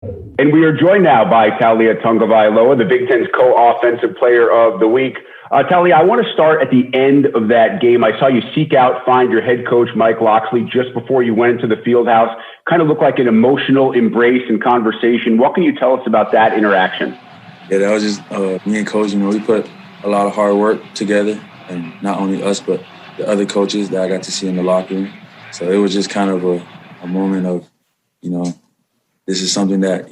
And we are joined now by Taulia Tagovailoa, the Big Ten's co-offensive player of the week. Taulia, I want to start at the end of that game. I saw you seek out, find your head coach, Mike Locksley, just before you went into the field house. Kind of looked like an emotional embrace and conversation. What can you tell us about that interaction? Yeah, that was just me and Coach. We put a lot of hard work together, and not only us, but the other coaches that I got to see in the locker room. So it was just kind of a moment of, this is something that,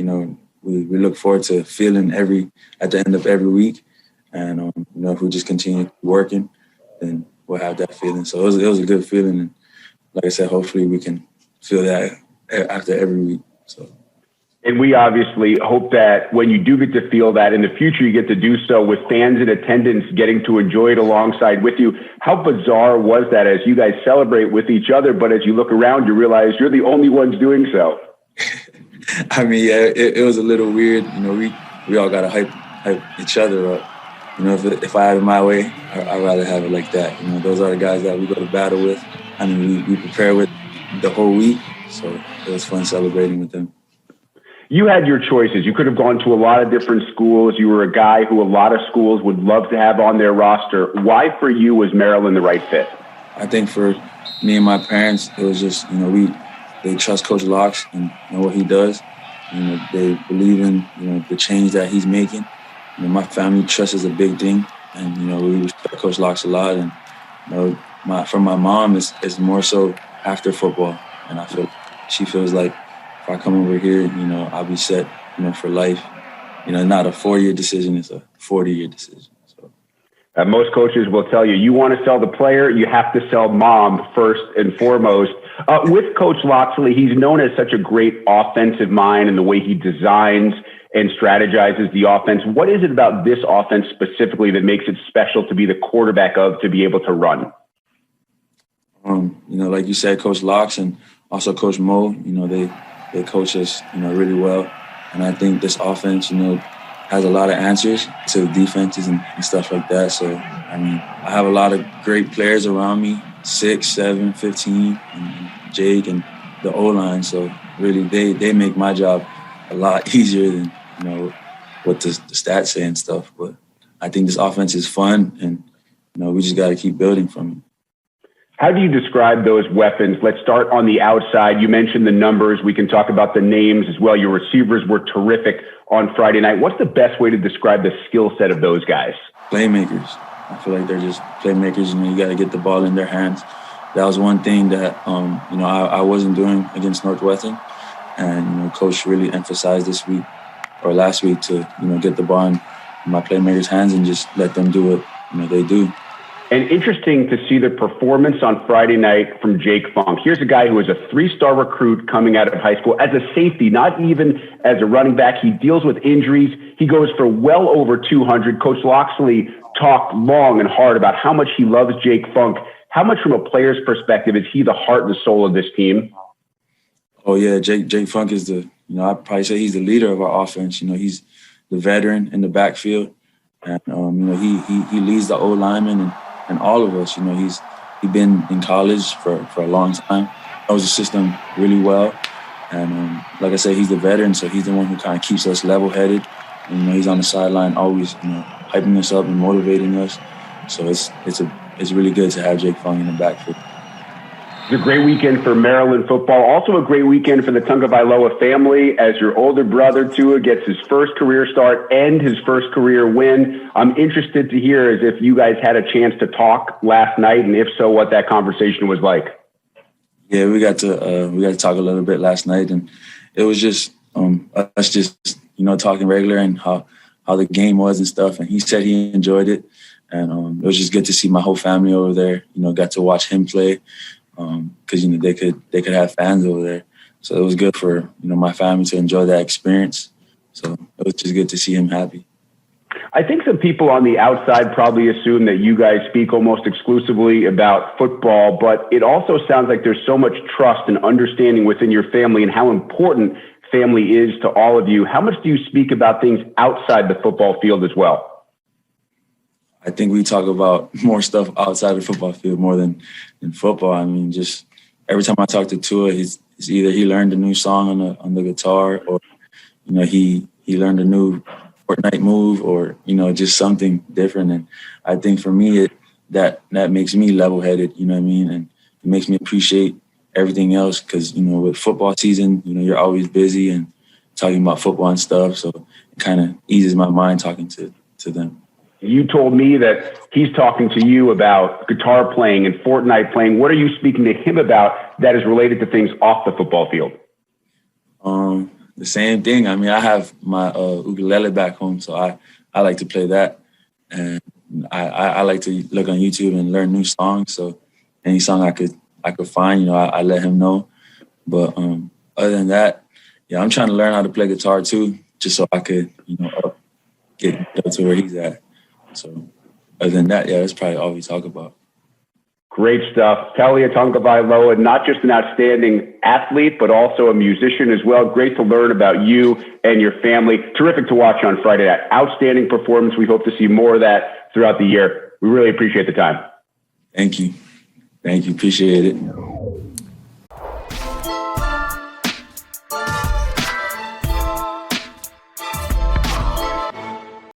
we look forward to feeling at the end of every week. And, if we just continue working, then we'll have that feeling. So it was a good feeling. And like I said, hopefully we can feel that after every week. So. And we obviously hope that when you do get to feel that in the future, you get to do so with fans in attendance, getting to enjoy it alongside with you. How bizarre was that as you guys celebrate with each other, but as you look around, you realize you're the only ones doing so? I mean, yeah, it was a little weird. We all got to hype each other up. If I have it my way, I'd rather have it like that. Those are the guys that we go to battle with. I mean, we prepare with the whole week, so it was fun celebrating with them. You had your choices. You could have gone to a lot of different schools. You were a guy who a lot of schools would love to have on their roster. Why for you was Maryland the right fit? I think for me and my parents, it was just, they trust Coach Locks and what he does. They believe in, the change that he's making. My family trust is a big thing, and, we respect Coach Locks a lot. And, for my mom, it's more so after football. And I feel she feels like if I come over here, I'll be set, for life. Not a 4-year decision, it's a 40-year decision. So. Most coaches will tell you, you want to sell the player, you have to sell mom first and foremost. With Coach Locksley, he's known as such a great offensive mind in the way he designs and strategizes the offense. What is it about this offense specifically that makes it special to be the quarterback of, to be able to run? Like you said, Coach Locks and also Coach Mo, they coach us, really well. And I think this offense, has a lot of answers to defenses and stuff like that. So, I have a lot of great players around me, 6, 7, 15, and Jake and the O-line. So really they make my job a lot easier than, what the stats say and stuff. But I think this offense is fun, and, we just got to keep building from it. How do you describe those weapons? Let's start on the outside. You mentioned the numbers. We can talk about the names as well. Your receivers were terrific on Friday night. What's the best way to describe the skill set of those guys? Playmakers. I feel like they're just playmakers. You got to get the ball in their hands. That was one thing that, I wasn't doing against Northwestern. And, Coach really emphasized last week to, get the ball in my playmakers' hands and just let them do what, they do. And interesting to see the performance on Friday night from Jake Funk. Here's a guy who is a 3-star recruit coming out of high school as a safety, not even as a running back. He deals with injuries. He goes for well over 200. Coach Locksley talked long and hard about how much he loves Jake Funk. How much from a player's perspective is he the heart and the soul of this team? Oh, yeah, Jake Funk is I'd probably say he's the leader of our offense. He's the veteran in the backfield. And, he leads the old linemen and all of us. He's been in college for a long time. Knows the system really well. And like I said, he's the veteran, so he's the one who kind of keeps us level-headed. And, he's on the sideline always, hyping us up and motivating us. So it's really good to have Jake Funk in the backfield. It's a great weekend for Maryland football. Also a great weekend for the Tagovailoa family as your older brother, Tua, gets his first career start and his first career win. I'm interested to hear as if you guys had a chance to talk last night, and if so, what that conversation was like. Yeah, we got to talk a little bit last night, and it was just us just talking regular and how the game was and stuff. And he said he enjoyed it, and it was just good to see my whole family over there. Got to watch him play. Because they could have fans over there, so it was good for my family to enjoy that experience. So it was just good to see him happy. I think some people on the outside probably assume that you guys speak almost exclusively about football, but it also sounds like there's so much trust and understanding within your family and how important family is to all of you. How much do you speak about things outside the football field as well? I think we talk about more stuff outside the football field more than in football. Just every time I talk to Tua, it's either he learned a new song on the guitar or, he learned a new Fortnite move or, just something different. And I think for me, that makes me level-headed, you know what I mean? And it makes me appreciate everything else because, with football season, you're always busy and talking about football and stuff. So it kind of eases my mind talking to them. You told me that he's talking to you about guitar playing and Fortnite playing. What are you speaking to him about that is related to things off the football field? The same thing. I mean, I have my ukulele back home, so I like to play that. And I like to look on YouTube and learn new songs. So any song I could find, I let him know. But other than that, yeah, I'm trying to learn how to play guitar too, just so I could, get up to where he's at. So other than that, yeah, that's probably all we talk about. Great stuff. Taulia Tagovailoa, not just an outstanding athlete, but also a musician as well. Great to learn about you and your family. Terrific to watch on Friday night. Outstanding performance. We hope to see more of that throughout the year. We really appreciate the time. Thank you. Appreciate it.